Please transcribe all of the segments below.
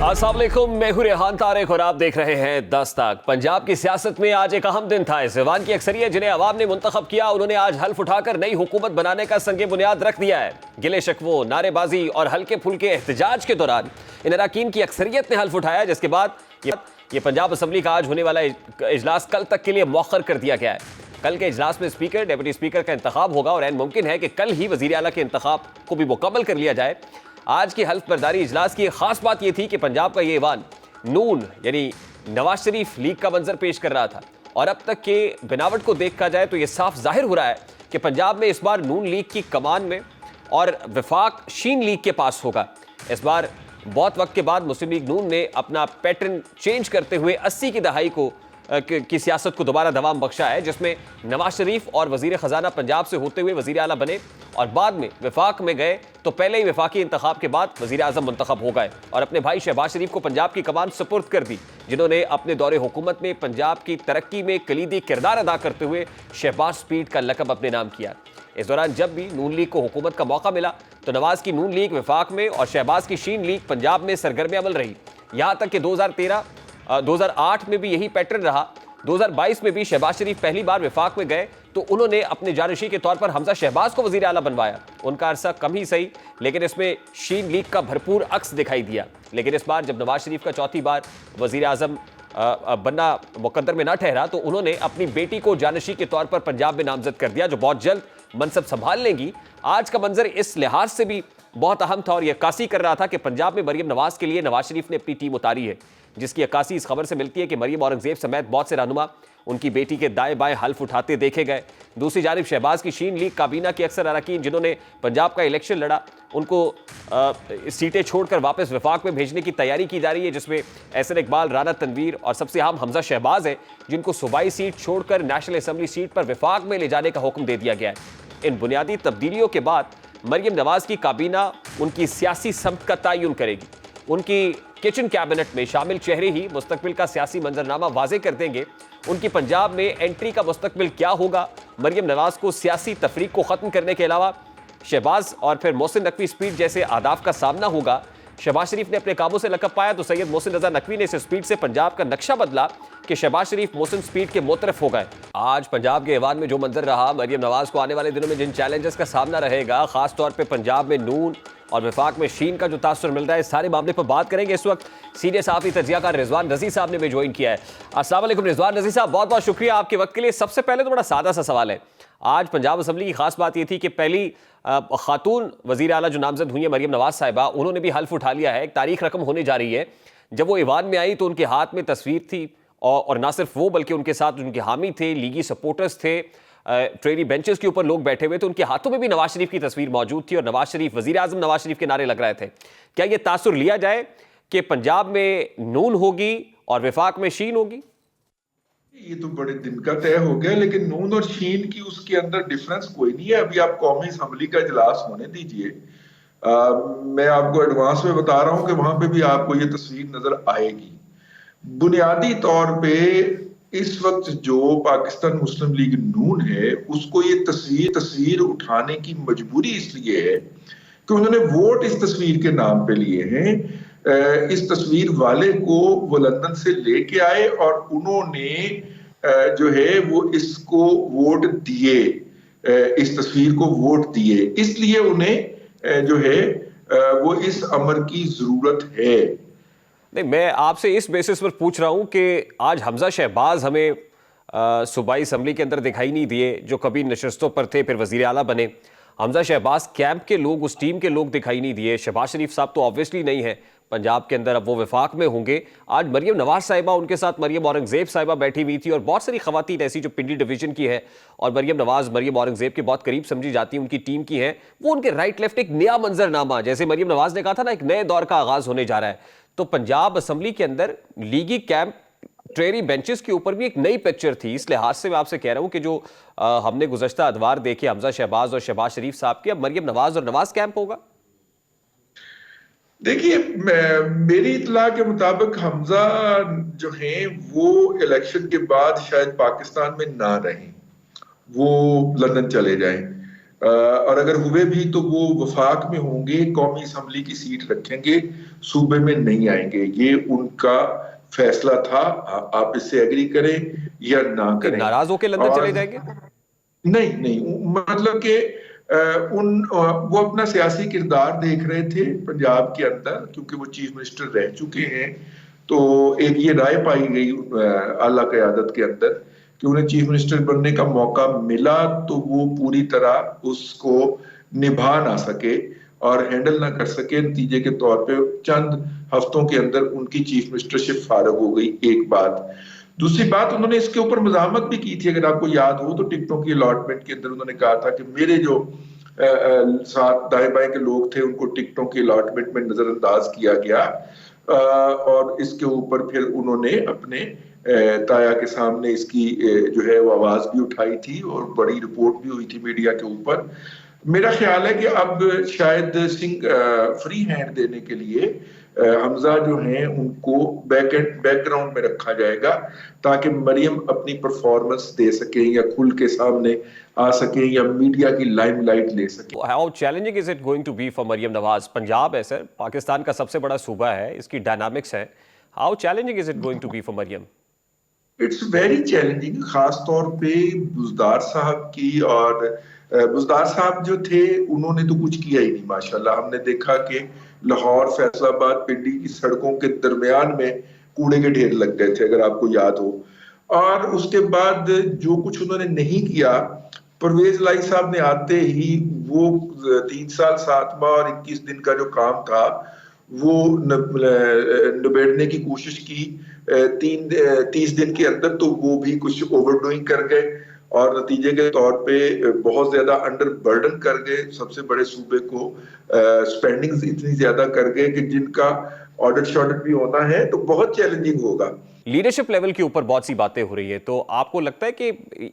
अस्सलाम वालेकुम, मैं हूं रेहान तारिक और आप देख रहे हैं 10 तक। पंजाब की सियासत में आज एक अहम दिन था। इस ऐवान की अक्सरियत जिन्हें अवाम ने मुंतखब किया, उन्होंने आज हल्फ उठाकर नई हुकूमत बनाने का संगे बुनियाद रख दिया है। गिले शिकवों, नारेबाजी और हल्के फुल्के एहतजाज के दौरान इन अरकान की अक्सरियत ने हल्फ उठाया, जिसके बाद ये पंजाब असम्बली का आज होने वाला इजलास कल तक के लिए मौखर कर दिया गया है। कल के इजलास में स्पीकर, डिप्टी स्पीकर का इंतखाब होगा और ऐन मुमकिन है कि कल ही वजीर आला के इंतखाब को भी मुकम्मल कर लिया जाए। आज की हल्फ बर्दारी इजलास की खास बात यह थी कि पंजाब का ये ऐवान नून यानी नवाज शरीफ लीग का मंजर पेश कर रहा था, और अब तक के बनावट को देखा जाए तो यह साफ जाहिर हो रहा है कि पंजाब में इस बार नून लीग की कमान में और वफाक शीन लीग के पास होगा। इस बार बहुत वक्त के बाद मुस्लिम लीग नून ने अपना पैटर्न चेंज करते हुए 80 की दहाई की सियासत को दोबारा दवाम बख्शा है, जिसमें नवाज शरीफ और वजीर खजाना पंजाब से होते हुए वजीर आला बने और बाद में वफाक में गए, तो पहले ही वफाकी इंतखाब के बाद वजीर आजम मुंतखब हो गए और अपने भाई शहबाज शरीफ को पंजाब की कमान सुपुर्द कर दी, जिन्होंने अपने दौरे हुकूमत में पंजाब की तरक्की में कलीदी किरदार अदा करते हुए शहबाज स्पीड का लकब अपने नाम किया। इस दौरान जब भी नून लीग को हुकूमत का मौका मिला तो नवाज की नून लीग वफाक में और शहबाज की शीन लीग पंजाब में सरगर्म अमल रही। यहाँ तक कि 2008 में भी यही पैटर्न रहा। 2022 में भी शहबाज शरीफ पहली बार वफाक में गए तो उन्होंने अपने जानशी के तौर पर हमजा शहबाज को वजीर आला बनवाया। उनका अरसा कम ही सही, लेकिन इसमें शीन लीग का भरपूर अक्स दिखाई दिया। लेकिन इस बार जब नवाज शरीफ का चौथी बार वजीर आजम बनना मुकद्दर में ना ठहरा तो उन्होंने अपनी बेटी को जानशी के तौर पर पंजाब में नामजद कर दिया, जो बहुत जल्द मनसब संभाल लेंगी। आज का मंजर इस लिहाज से भी बहुत अहम था और यह अक्कासी कर रहा था कि पंजाब में मरियम नवाज के लिए नवाज शरीफ ने अपनी टीम उतारी है, जिसकी अक्कासी इस खबर से मिलती है कि मरियम औरंगजेब समेत बहुत से रहनुमा उनकी बेटी के दाएं बाएं हल्फ उठाते देखे गए। दूसरी जानिब शहबाज की शीन लीग काबीना के अक्सर अरकान जिन्होंने पंजाब का इलेक्शन लड़ा, उनको सीटें छोड़कर वापस वफाक में भेजने की तैयारी की जा रही है, जिसमें एहसन इकबाल, राना तनवीर और सबसे अहम हमजा शहबाज है, जिनको सूबाई सीट छोड़कर नेशनल असम्बली सीट पर वफाक में ले जाने का हुक्म दे दिया गया है। इन बुनियादी तब्दीलियों के बाद मरियम नवाज की काबीना उनकी सियासी समत का तयन करेगी। उनकी किचन कैबिनेट में शामिल चेहरे ही मुस्तकबिल का सियासी मंजरनामा वाजे कर देंगे। उनकी पंजाब में एंट्री का मुस्तकबिल क्या होगा? मरियम नवाज को सियासी तफरीक को ख़त्म करने के अलावा शहबाज और फिर मोहसिन नकवी स्पीड जैसे आदाफ का सामना होगा। शहबाज शरीफ ने अपने काबू से लकब पाया तो सैयद मोहसिन रजा नकवी ने इस स्पीड से पंजाब का नक्शा बदला कि शहबाज शरीफ मोहसिन स्पीड के मोतरफ हो गए। आज पंजाब के ऐवान में जो मंजर रहा, मरियम नवाज को आने वाले दिनों में जिन चैलेंजेस का सामना रहेगा, खासतौर पर पंजाब में नून और वफाक में शीन का जो तासुर मिल रहा है, इस सारे मामले पर बात करेंगे। इस वक्त सीनियर सहाफ़ी तजियाकार रिजवान रजी साहब ने भी ज्वाइन किया है। अस्सलाम वालेकुम रिजवान रजी साहब, बहुत बहुत शुक्रिया आपके वक्त के लिए। सबसे पहले तो बड़ा सादा सा सवाल है, आज पंजाब असम्बली की खास बात यह थी कि पहली खातून वजीर आला जो नामजद हुई है मरियम नवाज साहिबा, उन्होंने भी हल्फ उठा लिया है। एक तारीख रकम होने जा रही है। जब वो ईवान में आई तो उनके हाथ में तस्वीर थी और ना सिर्फ वो बल्कि उनके साथ उनके हामी थे, लीगी सपोर्टर्स थे, ट्रेनी बेंचेस के ऊपर लोग बैठे हुए थे, उनके हाथों में भी नवाज शरीफ की तस्वीर मौजूद थी और नवाज शरीफ, वजीर आजम नवाज शरीफ के नारे लग रहे थे। क्या यह तासुर लिया जाए कि पंजाब में नून होगी और वफाक में शीन होगी? ये तो बड़े दिन का तय हो गया, लेकिन नून और शीन की उसके अंदर डिफरेंस कोई नहीं है। अभी आप कौमी असम्बली का इजलास होने दीजिए। मैं आपको एडवांस में बता रहा हूं कि वहां पे भी आपको ये तस्वीर नजर आएगी। बुनियादी तौर पे इस वक्त जो पाकिस्तान मुस्लिम लीग नून है, उसको ये तस्वीर उठाने की मजबूरी इसलिए है कि उन्होंने वोट इस तस्वीर के नाम पे लिए हैं। इस तस्वीर वाले को वो लंदन से लेके आए और उन्होंने जो है वो इसको वोट दिए, इस तस्वीर को वोट दिए, इसलिए उन्हें जो है वो इस अमर की जरूरत है। नहीं, मैं आपसे इस बेसिस पर पूछ रहा हूं कि आज हमजा शहबाज हमें सूबाई असम्बली के अंदर दिखाई नहीं दिए, जो कभी नशस्तों पर थे फिर वजीर आला बने। हमजा शहबाज कैंप के लोग, उस टीम के लोग दिखाई नहीं दिए। शहबाज शरीफ साहब तो ऑब्वियसली नहीं है पंजाब के अंदर, अब वो वफाक में होंगे। आज मरियम नवाज साहिबा, उनके साथ मरियम औरंगजेब साहिबा बैठी हुई थी और बहुत सारी खवातीन ऐसी जो पिंडी डिवीजन की है और मरियम नवाज मरियम औरंगजेब के बहुत करीब समझी जाती है, उनकी टीम की है। वो उनके राइट लेफ्ट एक नया मंजरनामा, जैसे मरियम नवाज ने कहा था ना, एक नए दौर का आगाज होने जा रहा है। तो पंजाब असम्बली के अंदर लीगी कैंप, ट्रेरी बेंचेस के ऊपर भी एक नई पिक्चर थी। इस लिहाज से मैं आपसे कह रहा हूं कि जो हमने गुज़श्ता अदवार देखे हमजा शहबाज और शहबाज शरीफ साहब की, अब मरियम नवाज और नवाज कैंप होगा। देखिए, मेरी इतला के मुताबिक हमजा जो हैं वो इलेक्शन के बाद शायद पाकिस्तान में ना रहें, वो लंदन चले जाएं। और अगर हुए भी तो वो वफाक में होंगे, कौमी असम्बली की सीट रखेंगे, सूबे में नहीं आएंगे। ये उनका फैसला था। आप इससे एग्री करें या ना नहीं, करें। नाराज होकर लंदन और चले जाएंगे? नहीं नहीं, मतलब कि वो अपना सियासी किरदार देख रहे थे पंजाब के अंदर, क्योंकि वो चीफ मिनिस्टर रह चुके हैं। तो एक ये राय पाई गई आला क़यादत के अंदर कि उन्हें चीफ मिनिस्टर बनने का मौका मिला तो वो पूरी तरह उसको निभा ना सके और हैंडल ना कर सके। नतीजे के तौर पे चंद हफ्तों के अंदर उनकी चीफ मिनिस्टरशिप फारग हो गई। एक बात। दूसरी बात, उन्होंने इसके ऊपर मज़ाहमत भी की थी, अगर आपको याद हो तो टिकटों की अलॉटमेंट के अंदर उन्होंने कहा था कि मेरे जो साथ दाएं बाएं के लोग थे उनको टिकटों की अलॉटमेंट में नजरअंदाज किया गया। और इसके ऊपर फिर उन्होंने अपने ताया के सामने इसकी जो है वो आवाज भी उठाई थी और बड़ी रिपोर्ट भी हुई थी मीडिया के ऊपर। मेरा ख्याल है कि अब शायद सिंह फ्री हैंड देने के लिए हमजा जो हैं उनको बैकग्राउंड में रखा जाएगा, ताकि मरियम अपनी परफॉर्मेंस दे सके या खुल के सामने आ सके या मीडिया की लाइमलाइट ले सके। How challenging is it going to be for Maryam Nawaz? Punjab है सर, पाकिस्तान का सबसे बड़ा सूबा है, इसकी डायनामिक्स है। How challenging is it going to be for Maryam? It's very challenging, खास तौर पे बुज़दार साहब की। और बुज़दार साहब जो थे उन्होंने तो कुछ किया ही नहीं माशाल्लाह। हमने देखा कि लाहौर फैसलाबाद पिंडी की सड़कों के दरमियान में कूड़े के ढेर लग गए थे, अगर आपको याद हो। और उसके बाद जो कुछ उन्होंने नहीं किया, परवेज लाई साहब ने आते ही वो 3 साल 7 माह और 21 दिन का जो काम था वो निबेड़ने की कोशिश की 30 दिन के अंदर। तो वो भी कुछ ओवरडूइंग कर गए और नतीजे के तौर पे बहुत ज्यादा अंडर बर्डन कर गए सबसे बड़े सूबे को। स्पेंडिंग्स इतनी ज्यादा कर गए कि जिनका ऑडिट शॉडिट भी होना है तो बहुत चैलेंजिंग होगा। लीडरशिप लेवल के ऊपर बहुत सी बातें हो रही है, तो आपको लगता है कि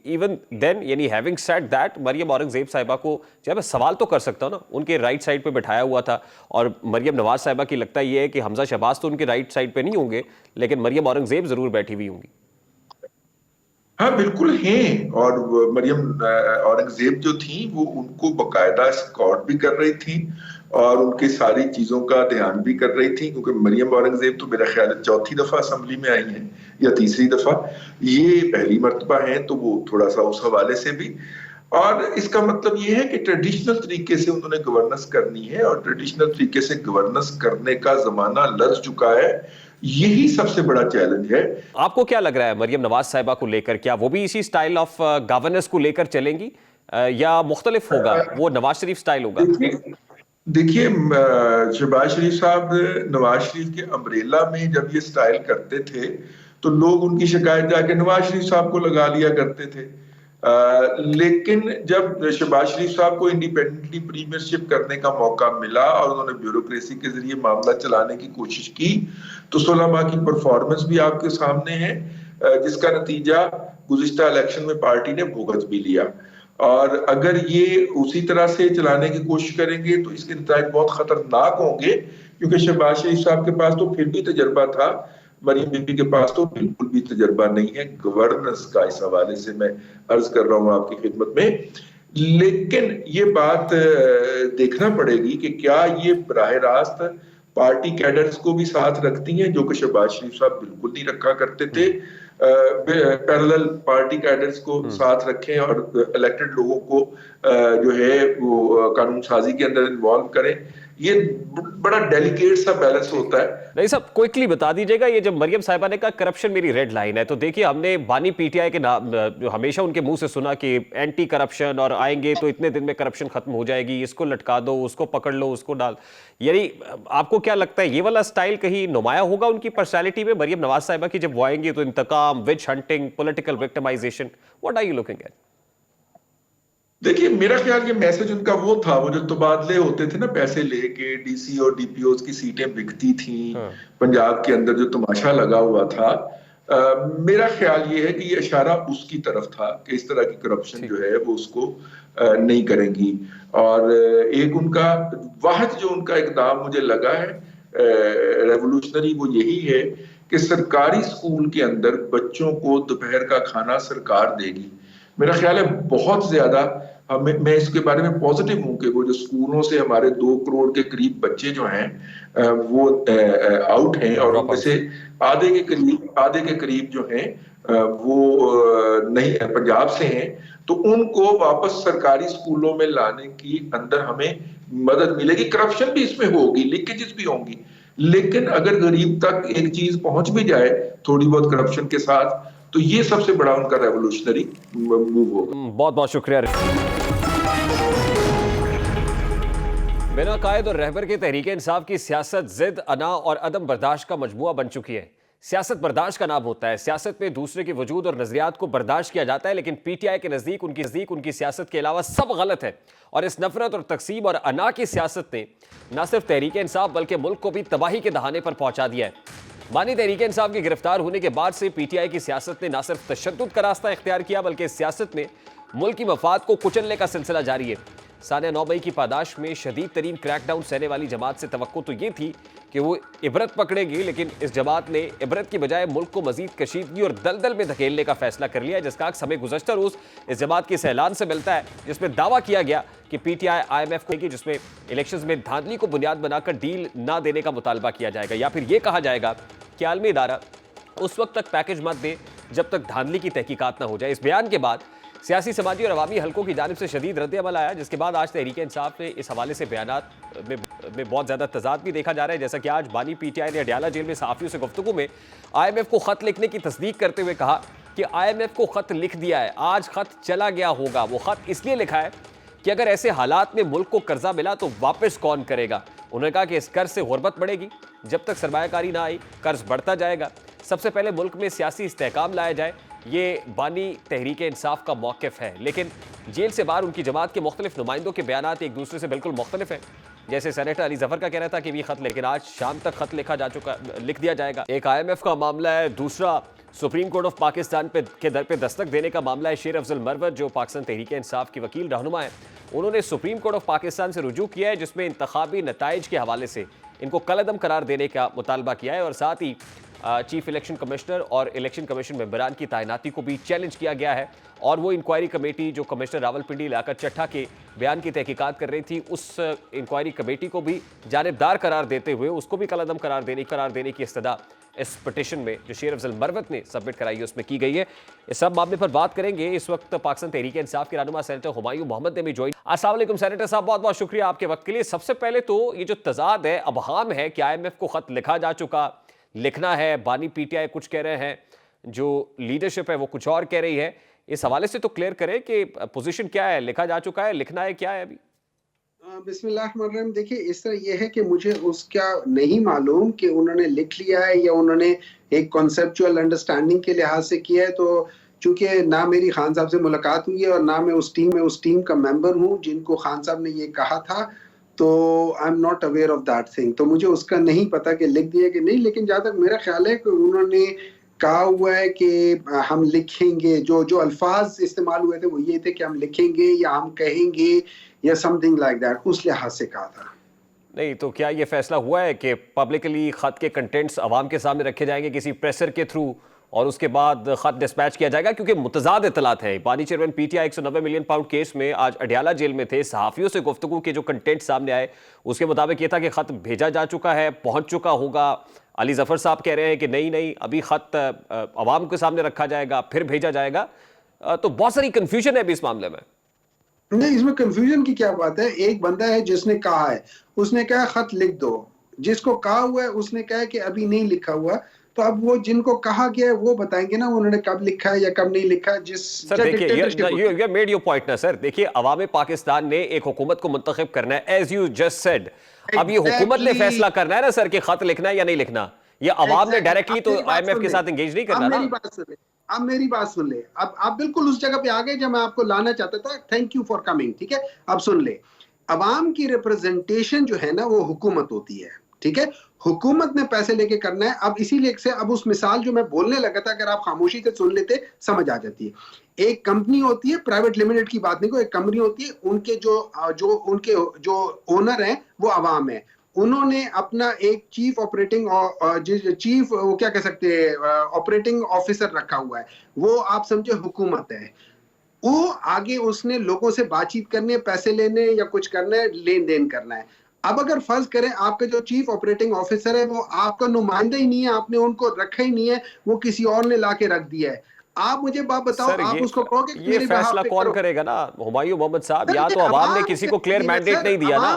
इवन देन, यानी having said that, Maryam Aurangzeb Sahiba को जब मैं सवाल तो कर सकता हूं ना, उनके राइट साइड पे बैठाया हुआ था, और मरियम नवाज साहिबा की लगता है ये है कि हमजा शहबाज तो उनके राइट साइड पे नहीं होंगे, लेकिन मरियम औरंगजेब जरूर बैठी हुई होंगी। हाँ बिल्कुल हैं। और मरियम औरंगजेब जो थी वो उनको बकायदा स्कॉट भी कर रही थी और उनकी सारी चीजों का ध्यान भी कर रही थी, क्योंकि मरियम औरंगजेब तो मेरा ख्याल है 4थी दफा असेंबली में आई हैं या 3री दफा, ये पहली मर्तबा है। तो वो थोड़ा सा उस हवाले से भी, और इसका मतलब ये है कि ट्रेडिशनल तरीके से उन्होंने गवर्नेंस करनी है और ट्रेडिशनल तरीके से गवर्नेंस करने का जमाना लग चुका है। यही सबसे बड़ा चैलेंज है। आपको क्या लग रहा है मरियम नवाज साहिबा को लेकर, क्या वो भी इसी स्टाइल ऑफ गवर्नेंस को लेकर चलेंगी या मुख्तलिफ होगा, वो नवाज शरीफ स्टाइल होगा? देखिए शहबाज शरीफ साहब नवाज शरीफ के अम्ब्रेला में जब ये स्टाइल करते थे तो लोग उनकी शिकायत जाके नवाज शरीफ साहब को लगा लिया करते थे। लेकिन जब शहबाज शरीफ साहब को इंडिपेंडेंटली प्रीमियरशिप करने का मौका मिला और उन्होंने ब्यूरोक्रेसी के जरिए मामला चलाने की कोशिश की, तो 16 माह की परफॉर्मेंस भी आपके सामने है, जिसका नतीजा गुज़िश्ता इलेक्शन में पार्टी ने भुगत भी लिया। और अगर ये उसी तरह से चलाने की कोशिश करेंगे तो इसके नतीजे बहुत खतरनाक होंगे, क्योंकि शहबाज शरीफ साहब के पास तो फिर भी तजर्बा था, मरियम बीबी के पास तो बिल्कुल भी तजर्बा नहीं है गवर्नेंस का। इस हवाले से मैं अर्ज कर रहा हूं आपकी खिदमत में। लेकिन ये बात देखना पड़ेगी कि क्या ये बराह रास्त पार्टी कैडर्स को भी साथ रखती हैं, जो कि शहबाज शरीफ साहब बिल्कुल नहीं रखा करते थे। पैरेलल पार्टी कैडर्स को साथ रखें और इलेक्टेड लोगों को जो है वो कानून साजी के अंदर इन्वॉल्व करें। ये बड़ा डेलिकेट सा बैलेंस होता है। नहीं साहब, क्विकली बता दीजिएगा, ये जब मरियम साहिबा ने कहा करप्शन मेरी रेड लाइन है, तो देखिए हमने बानी पीटीआई के नाम जो हमेशा उनके मुंह से सुना कि एंटी करप्शन और आएंगे तो इतने दिन में करप्शन खत्म हो जाएगी, इसको लटका दो, उसको पकड़ लो, उसको डाल। यानी आपको क्या लगता है ये वाला स्टाइल कहीं नुमाया होगा उनकी पर्सनैलिटी में, मरियम नवाज साहिबा की, जब वो आएंगी तो इंतकाम, witch hunting, political victimisation? What are you looking at? देखिए मेरा ख्याल ये मैसेज उनका वो था, वो जो तबादले होते थे ना पैसे लेके, डीसी और डीपीओज की सीटें बिकती थी पंजाब के अंदर, जो तमाशा लगा हुआ था। मेरा ख्याल ये है कि ये इशारा उसकी तरफ था कि इस तरह की करप्शन जो है वो उसको नहीं करेंगी। और एक उनका वाहिद जो उनका इकदाम मुझे लगा है रेवोल्यूशनरी, वो यही है कि सरकारी स्कूल के अंदर बच्चों को दोपहर का खाना सरकार देगी। मेरा ख्याल है बहुत ज्यादा मैं इसके बारे में पॉजिटिव हूँ कि वो जो स्कूलों से हमारे 2 करोड़ के करीब बच्चे जो हैं वो आउट हैं, और ड्रॉप उनमें से आधे के करीब जो हैं वो नहीं पंजाब से हैं। तो उनको वापस सरकारी स्कूलों में लाने की अंदर हमें मदद मिलेगी। करप्शन भी इसमें होगी, लीकेजेस भी होंगी, लेकिन अगर गरीब तक एक चीज पहुंच भी जाए थोड़ी बहुत करप्शन के साथ, तो ये सबसे बड़ा उनका रेवोल्यूशनरी मूव होगा। बहुत बहुत शुक्रिया। बिना कायद और रहबर के तहरीक इंसाफ की सियासत जिद, अना और अदम बर्दाश्त का मजमुआ बन चुकी है। सियासत बर्दाश्त का नाम होता है। सियासत में दूसरे के वजूद और नजरियात को बर्दाश्त किया जाता है, लेकिन पीटीआई के नजदीक उनकी सियासत के अलावा सब गलत है। और इस नफरत और तकसीम और अना की सियासत ने न सिर्फ तहरीक इंसाफ बल्कि मुल्क को भी तबाही के दहाने पर पहुंचा दिया है। बानी तहरीक इंसाफ के गिरफ्तार होने के बाद से पीटीआई की सियासत ने न सिर्फ तशद्दुद का रास्ता इख्तियार किया, बल्कि इस सियासत में मुल्क की मफाद को कुचलने का सिलसिला जारी है। सानिया 9 मई की पादाश में शदीद तरीन क्रैकडाउन सहने वाली जमात से तवक्को तो ये थी कि वो इबरत पकड़ेगी, लेकिन इस जमात ने इबरत की बजाय मुल्क को मजीद कशीदगी और दलदल में धकेलने का फैसला कर लिया, जिसका अक्स हमें गुज़श्ता रोज़ इस जमात के इस ऐलान से मिलता है, जिसमें दावा किया गया कि पीटीआई IMF को, जिसमें इलेक्शंस में धांधली को बुनियाद बनाकर डील ना देने का मुतालबा किया जाएगा, या फिर ये कहा जाएगा कि आलमी इदारा उस वक्त तक पैकेज मत दे जब तक धांधली की तहकीकात ना हो जाए। इस बयान के बाद सियासी, समाजी और अवामी हलकों की जानिब से शदीद रद्द अमल आया, जिसके बाद आज तहरीक इंसाफ ने इस हवाले से बयानात में बहुत ज़्यादा तजाद भी देखा जा रहा है। जैसा कि आज बानी पीटीआई ने अडयाला जेल में सहाफ़ियों से गुफ्तगू में IMF को ख़त लिखने की तस्दीक करते हुए कहा कि IMF को ख़त लिख दिया है, आज ख़त चला गया होगा। वो ख़त इसलिए लिखा है कि अगर ऐसे हालात में मुल्क को कर्जा मिला तो वापस कौन करेगा। उन्होंने कहा कि इस कर्ज से गुर्बत बढ़ेगी, जब तक सरमायाकारी ना आई कर्ज बढ़ता जाएगा। सबसे पहले मुल्क में सियासी इस्तेहकाम लाया जाए, ये बानी तहरीक इंसाफ का मौक़िफ़ है। लेकिन जेल से बाहर उनकी जमात के मुख्तलिफ नुमाइंदों के बयानात एक दूसरे से बिल्कुल मुख्तलिफ हैं। जैसे सेनेटर अली जफर का कहना था कि भी खत, लेकिन आज शाम तक खत लिख दिया जाएगा। एक IMF का मामला है, दूसरा सुप्रीम कोर्ट ऑफ पाकिस्तान के दर पे दस्तक देने का मामला है। शेर अफजल मरवत जो पाकिस्तान तहरीक इंसाफ की वकील रहनुमा है, उन्होंने सुप्रीम कोर्ट ऑफ पाकिस्तान से रुजू किया है, जिसमें इंतखाबी नताइज के हवाले से इनको कलअदम करार देने का मुतालबा किया है, और साथ ही चीफ इलेक्शन कमिश्नर और इलेक्शन कमीशन मेंबरान की तैनाती को भी चैलेंज किया गया है। और वो इंक्वायरी कमेटी जो कमिश्नर रावलपिंडी लियाकत चट्टा के बयान की तहकीकात कर रही थी, उस इंक्वायरी कमेटी को भी जानिबदार करार देते हुए उसको भी कलअदम करार देने की इस्तदा इस पिटीशन में जो शेर अफजल मरवत ने सबमिट कराई है उसमें की गई है। इस सब मामले पर बात करेंगे। इस वक्त पाकिस्तान तहरीक इंसाफ के रहनुमा सेनेटर हुमायूं मोहम्मद ने भी ज्वाइन। अस्सलाम वालेकुम सेनेटर साहब, बहुत बहुत शुक्रिया आपके वक्त के लिए। सबसे पहले तो ये जो तजाद है, अबहाम है कि IMF को खत लिखा जा चुका, लिखना है, बानी पीटीआई कुछ कह रहे हैं, जो लीडरशिप है वो कुछ और कह रही है। इस हवाले से तो क्लियर करें कि पोजीशन क्या है, लिखा जा चुका है, लिखना है, क्या है अभी? बिस्मिल्लाहिर्रहमानिर्रहीम। देखिए, इस तरह यह है कि मुझे उसका नहीं मालूम कि उन्होंने लिख लिया है या उन्होंने एक कॉन्सेप्चुअल अंडरस्टैंडिंग के लिहाज से किया है। तो चूंकि ना मेरी खान साहब से मुलाकात हुई है और ना मैं उस टीम का मेंबर हूं जिनको खान साहब ने ये कहा था, तो I am not aware of that thing. तो मुझे उसका नहीं पता कि लिख दिया कि नहीं, लेकिन जहां तक मेरा ख्याल है कि उन्होंने कहा हुआ है कि हम लिखेंगे। जो अल्फाज इस्तेमाल हुए थे वो ये थे कि हम लिखेंगे या हम कहेंगे या समथिंग लाइक दैट, उस लिहाज से कहा था। नहीं तो क्या ये फैसला हुआ है कि पब्लिकली खत के कंटेंट्स अवाम के सामने रखे जाएंगे किसी प्रेसर के थ्रू, और उसके बाद खत डिस्पैच किया जाएगा? क्योंकि मुतजाद इतलात है। बानी chairman PTI 190 million pound case में आज अडयाला जेल में थे, सहाफ़ियों से गुफ्तगू के जो कंटेंट सामने आए उसके मुताबिक ये था कि खत भेजा जा चुका है, पहुंच चुका होगा। अली जफर साहब कह रहे हैं कि नहीं अभी खत अवाम के सामने रखा जाएगा, फिर भेजा जाएगा। तो बहुत सारी कंफ्यूजन है अभी इस मामले में। नहीं, इसमें कंफ्यूजन की क्या बात है। एक बंदा है जिसने कहा है, उसने कहा खत लिख दो। जिसको कहा हुआ है उसने कहा कि अभी नहीं लिखा हुआ, तो अब वो जिनको कहा गया है वो बताएंगे ना उन्होंने कब लिखा है या कब नहीं लिखा है। सर देखिए, you made your point ना सर। देखिए, अवाम पाकिस्तान ने एक हुकूमत को मुंतखब करना है, एज यू जस्ट सेड। अब ये हुकूमत ने फैसला करना है ना सर कि खत लिखना है या नहीं लिखना। ये अवाम ने डायरेक्टली तो IMF के साथ एंगेज नहीं करना ना। आप मेरी बात सुन ले। अब आप बिल्कुल उस जगह पे आ गए जब मैं आपको लाना चाहता था। Thank you for coming. ठीक है, अब सुन ले। अवाम की रिप्रेजेंटेशन जो है ना वो हुकूमत होती है। ठीक है, हुकूमत ने पैसे लेके करना है। अब इसीलिए से अब उस मिसाल जो मैं बोलने लगा था, अगर आप खामोशी से सुन लेते समझ आ जाती है। एक कंपनी होती है, प्राइवेट लिमिटेड की बात नहीं को, एक कंपनी होती है, उनके जो ओनर हैं वो अवाम है। उन्होंने अपना एक चीफ वो क्या कह सकते हैं ऑपरेटिंग ऑफिसर रखा हुआ है, वो आप समझे हुकूमत है। वो आगे उसने लोगों से बातचीत करनी है, पैसे लेने या कुछ करना है, लेन देन करना है। अब अगर फर्ज करें आपका जो चीफ ऑपरेटिंग ऑफिसर है वो आपका नुमाइंदा ही नहीं है, आपने उनको रखा ही नहीं है, वो किसी और ने लाके रख दिया है, आप मुझे बात बताओ, सर, आप उसको कहोगे कि ये मेरे फैसला पे कौन करो। करेगा ना हुमायूं मोहम्मद साहब? सर, या तो अवाम ने किसी को क्लियर मैंडेट नहीं दिया ना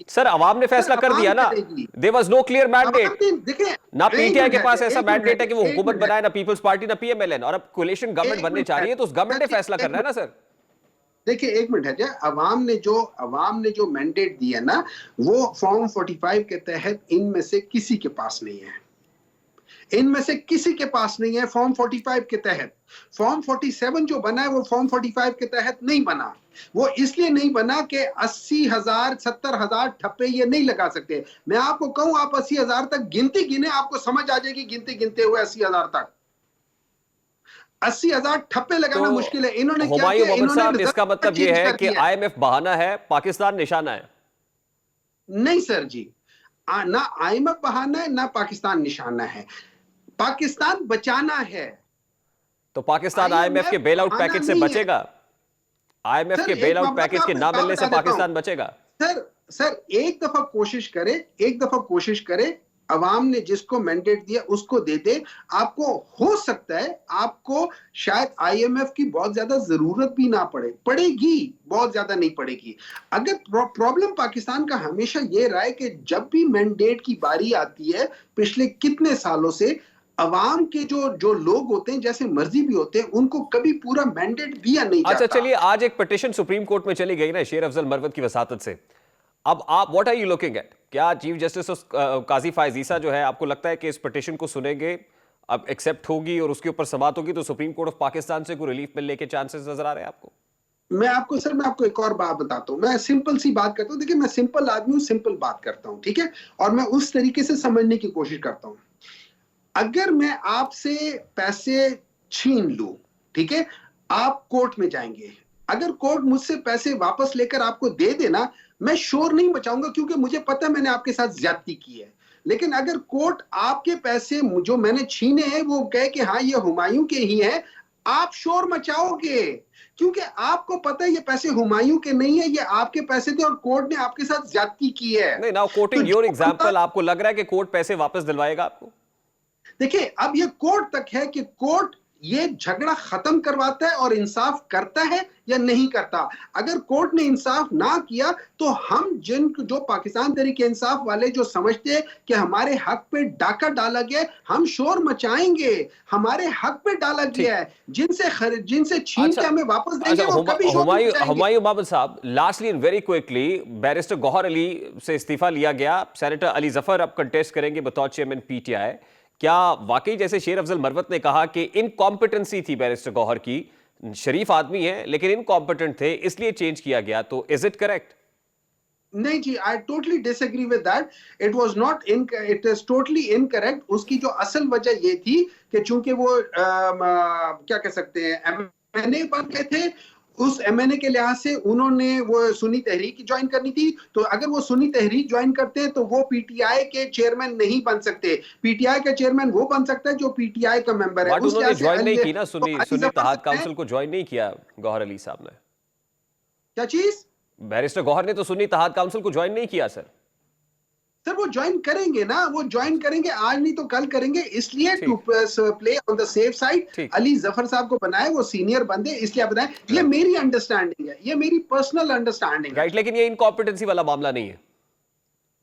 सर, अवाम ने फैसला कर दिया ना, there was no clear mandate. देखिए ना पीटीआई के पास ऐसा मैंडेट है कि वो एक हुकूमत मिनट बनाए, ना पीपल्स पार्टी, ना पीएमएलएन, और अब कोलिशन गवर्नमेंट एक बनने मिनट जा रही है तो उस गवर्नमेंट ने सर, फैसला करना है ना सर। देखिए एक मिनट है, अवाम ने जो मैंडेट दिया ना, वो फॉर्म 45 के तहत इनमें से किसी के पास नहीं है, इनमें से किसी के पास नहीं है फॉर्म 45 के तहत। फॉर्म 47 जो बना है वो फॉर्म 45 के तहत नहीं बना। वो इसलिए नहीं बना कि 80,000 70,000 ठप्पे ये नहीं लगा सकते। मैं आपको कहूं, आप 80,000 तक गिनती गिने, आपको समझ आ जाएगी गिनती गिनते हुए 80,000 तक। 80,000 ठप्पे लगाना तो मुश्किल है। इन्होंने क्या हुमायूं किया? मोहम्मद साहब, इन्होंने इसका मतलब ये चेंज है कर कि दिया। आईएमएफ बहाना है, पाकिस्तान निशाना है? नहीं सर जी, ना आईएमएफ बहाना है, ना पाकिस्तान निशाना है। पाकिस्तान बचाना है। तो पाकिस्तान आईएमएफ के बेल आउट पैकेज से बचेगा? आईएमएफ सर, के बेल आउट पैकेज के ना मिलने से पाकिस्तान बचेगा? सर एक दफा कोशिश करे, अवाम ने जिसको मैंडेट दिया उसको दे दे। आपको हो सकता है, आपको शायद आईएमएफ की बहुत ज्यादा जरूरत भी ना पड़ेगी, बहुत ज्यादा नहीं पड़ेगी। अगर प्रॉब्लम पाकिस्तान का हमेशा ये रहा है कि जब भी मैंडेट की बारी आती है, पिछले कितने सालों से अवाम के जो लोग होते हैं, जैसे मर्जी भी होते हैं, उनको कभी पूरा मैंडेट दिया नहीं जाता। अच्छा चलिए, आज एक पिटीशन सुप्रीम कोर्ट में चली गई ना शेर अफजल मरवत की वसातत से। अब आप what are you looking at? क्या चीफ जस्टिस काजी फायज ईसा जो है, आपको लगता है कि इस पिटीशन को सुनेंगे, अब एक्सेप्ट होगी और उसके ऊपर समाअत होगी तो सुप्रीम कोर्ट ऑफ पाकिस्तान से कोई रिलीफ मिलने के चांसेस नजर आ रहे हैं आपको? मैं आपको एक और बात बताता हूं। मैं सिंपल सी बात करता हूं। देखिए, मैं सिंपल आदमी हूं, सिंपल बात करता हूं, ठीक है, और मैं उस तरीके से समझने की कोशिश करता हूं। अगर मैं आपसे पैसे छीन लूं, ठीक है, आप कोर्ट में जाएंगे, अगर कोर्ट मुझसे पैसे वापस लेकर आपको दे देना, मैं शोर नहीं मचाऊंगा, क्योंकि मुझे पता है मैंने आपके साथ ज्यादती की है। लेकिन अगर कोर्ट आपके पैसे जो मैंने छीने हैं वो कहे कि हाँ ये हुमायूं के ही हैं, आप शोर मचाओगे, क्योंकि आपको पता है ये पैसे हुमायूं के नहीं है, ये आपके पैसे थे और कोर्ट ने आपके साथ ज्यादती की है। नहीं, नाउ कोटिंग योर एग्जांपल, आपको लग रहा है कि कोर्ट पैसे वापस दिलवाएगा आपको? देखिए, अब ये कोर्ट तक है कि कोर्ट ये झगड़ा खत्म करवाता है और इंसाफ करता है या नहीं करता। अगर कोर्ट ने इंसाफ ना किया तो हम जो पाकिस्तान तहरीके इंसाफ वाले जो समझते हैं कि हमारे हक पे डाका डाला गया, हम शोर मचाएंगे। हमारे हक पे डाला गया है, जिनसे छीन के हमें वापस देंगे, वो कभी शोर नहीं मचाएंगे। Humayun Mohammad Sahab, lastly and very quickly, barrister Gohar Ali से इस्तीफा लिया गया, सेनेटर अली जफर अब कंटेस्ट करेंगे बतौर चेयरमैन पीटीआई। क्या वाकई जैसे शेर अफजल मरवत ने कहा कि इनकॉम्पिटेंसी थी बैरिस्टर गौहर की, शरीफ आदमी है लेकिन इनकॉम्पिटेंट थे इसलिए चेंज किया गया, तो इज इट करेक्ट? नहीं जी, I totally disagree with that. It is totally incorrect. उसकी जो असल वजह ये थी कि चूंकि वो क्या कह सकते हैं, एमएनए बन गए थे, उस एमएनए के लिहाज से उन्होंने वो सुन्नी तहरीक ज्वाइन करनी थी। तो अगर वो सुन्नी तहरीक ज्वाइन करते हैं तो वो पीटीआई के चेयरमैन नहीं बन सकते। पीटीआई का चेयरमैन वो बन सकता है जो पीटीआई का मेंबर है। उन्होंने ज्वाइन नहीं की ना, सुन्नी इत्तेहाद काउंसिल को ज्वाइन नहीं किया गौहर अली साहब ने। क्या चीज? बैरिस्टर गौहर ने तो सुन्नी इत्तेहाद काउंसिल को ज्वाइन नहीं किया सर। सर वो ज्वाइन करेंगे ना, वो ज्वाइन करेंगे, आज नहीं तो कल करेंगे, इसलिए to play on the safe side Ali Zafar Sahab को बनाए, वो सीनियर बंदे इसलिए बनाए। ये मेरी अंडरस्टैंडिंग है, ये मेरी पर्सनल अंडरस्टैंडिंग है। राइट, लेकिन ये इनकॉम्पिटेंसी वाला मामला नहीं है।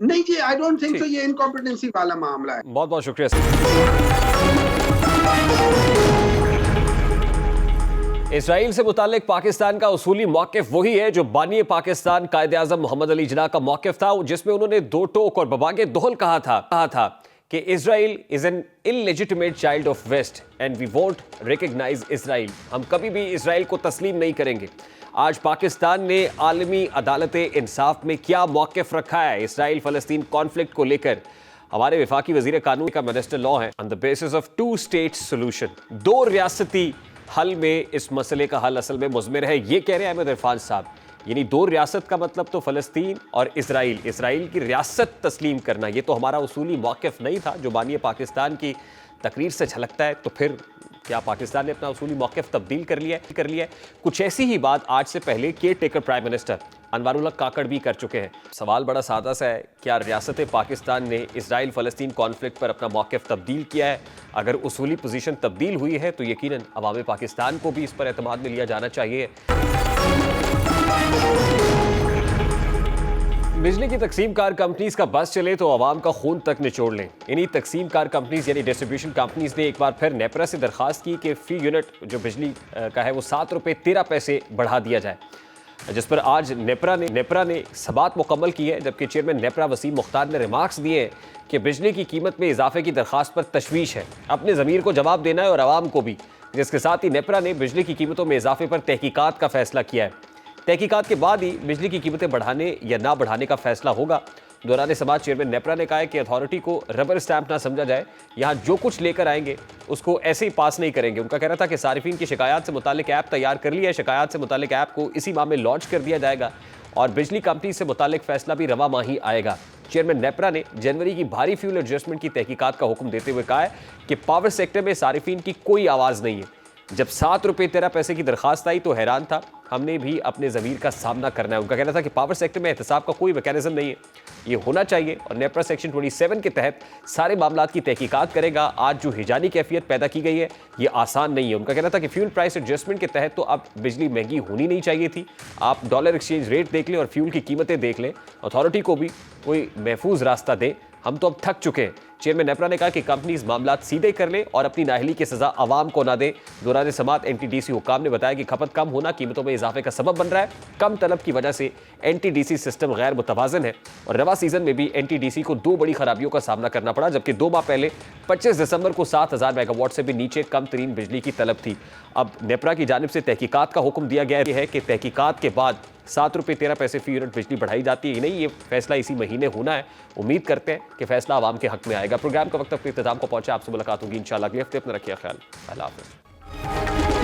नहीं जी, आई डोंट थिंक सो ये इनकॉम्पिटेंसी वाला मामला है। बहुत बहुत शुक्रिया सर। इसराइल से मुताल्लिक पाकिस्तान का उसूली मौक़िफ़ वही है जो बानी पाकिस्तान कायद-ए-आज़म मोहम्मद अली जिन्ना का मौक़िफ़ था, जिसमें उन्होंने दो टोक और बबागे दोहल कहा था कि Israel is an illegitimate child of west and we won't recognise Israel. हम कभी भी इजराइल को तस्लीम नहीं करेंगे। आज पाकिस्तान ने आलमी अदालत इंसाफ में क्या मौक़िफ़ रखा है इसराइल फ़लस्तीन कॉन्फ्लिक्ट को लेकर? हमारे वफाकी वज़ीर कानून का मिनिस्टर लॉ है, on the basis of 2 state solution, 2 रियासती हल में इस मसले का हल असल में मुज़मिर है, ये कह रहे हैं अहमद इरफान साहब। यानी 2 रियासत का मतलब तो फ़लस्तीन और इसराइल की रियासत तस्लीम करना, ये तो हमारा उसूली मौक़िफ़ नहीं था जो बानी पाकिस्तान की तकरीर से झलकता है। तो फिर क्या पाकिस्तान ने अपना उसूली मौक़िफ़ तब्दील कर लिया है? कुछ ऐसी ही बात आज से पहले केयर टेकर प्राइम मिनिस्टर अनवरुल्लाह काकड़ भी कर चुके हैं। सवाल बड़ा सादा सा है, क्या रियासत पाकिस्तान ने इजराइल फ़लस्तीन कॉन्फ्लिक्ट पर अपना मौक़िफ़ तब्दील किया है? अगर उसूली पोजीशन तब्दील हुई है तो यकीनन अवाम पाकिस्तान को भी इस पर एतमाद में लिया जाना चाहिए। बिजली की तकसीम कार कंपनीज का बस चले तो आवाम का खून तक निचोड़ लें। इन्हीं तकसीम कार कंपनीज यानी डिस्ट्रीब्यूशन कंपनीज ने एक बार फिर नेपरा से दरखास्त की कि फी यूनिट जो बिजली का है वो 7 रुपये 13 पैसे बढ़ा दिया जाए, जिस पर आज नेपरा ने सबात मुकम्मल की है। जबकि चेयरमैन नेपरा वसीम मुख्तार ने रिमार्क्स दिए हैं कि बिजली की कीमत में इजाफे की दरखास्त पर तशवीश है, अपने ज़मीर को जवाब देना है और आवाम को भी। जिसके साथ ही नेपरा ने बिजली की कीमतों में इजाफे पर तहकीकात का फैसला किया है। तहकीकात के बाद ही बिजली की कीमतें बढ़ाने या ना बढ़ाने का फैसला होगा। दौरान समाज चेयरमैन नेपरा ने कहा है कि अथॉरिटी को रबर स्टैंप ना समझा जाए, यहाँ जो कुछ लेकर आएंगे उसको ऐसे ही पास नहीं करेंगे। उनका कहना था कि सारिफीन की शिकायत से मुतालिक ऐप तैयार कर लिया है, शिकायत से मुतालिक ऐप को इसी माह में लॉन्च कर दिया जाएगा और बिजली कंपनी से मुतालिक फैसला भी रवा माह ही आएगा। चेयरमैन नेपरा ने जनवरी की भारी फ्यूल एडजस्टमेंट की तहकीकात का हुक्म देते हुए कहा है कि पावर सेक्टर में सारिफीन की कोई आवाज़ नहीं है। जब 7 रुपये 13 पैसे की दरखास्त आई तो हैरान था, हमने भी अपने ज़मीर का सामना करना है। उनका कहना था कि पावर सेक्टर में एहतसाब का कोई मैकेनिज्म नहीं है, ये होना चाहिए और नेपरा सेक्शन 27 के तहत सारे मामलात की तहकीकात करेगा। आज जो हिजानी कैफियत पैदा की गई है ये आसान नहीं है। उनका कहना था कि फ्यूल प्राइस एडजस्टमेंट के तहत तो अब बिजली महंगी होनी नहीं चाहिए थी। आप डॉलर एक्सचेंज रेट देख लें और फ्यूल की कीमतें देख लें, अथॉरिटी को भी कोई महफूज रास्ता दे, हम तो अब थक चुके हैं। चेयरमैन नेपरा ने कहा कि कंपनीज मामलात सीधे कर ले और अपनी नाअहली की सजा आवाम को ना दे। दौरान समात NTDC हुकाम ने बताया कि खपत कम होना कीमतों में इजाफे का सबब बन रहा है। कम तलब की वजह से NTDC सिस्टम गैर मुतवाजन है और रवा सीजन में भी NTDC को 2 बड़ी खराबियों का सामना करना पड़ा। जबकि 2 माह पहले 25 दिसंबर को 7000 मेगावाट से भी नीचे कम तरीन बिजली की तलब थी। अब नेपरा की जानिब से तहकीकात का हुक्म दिया गया है कि तहकीकात के बाद 7 रुपये 13 पैसे फी यूनिट बिजली बढ़ाई जाती है। नहीं, ये फैसला इसी महीने होना है। उम्मीद करते हैं कि फैसला आवाम के हक में आएगा। प्रोग्राम का वक्त अपने इख्तिताम को पहुंचा। आपसे मुलाकात होगी इंशाल्लाह अगले हफ्ते। अपना रखिए ख्याल। अल्लाह हाफ़िज़।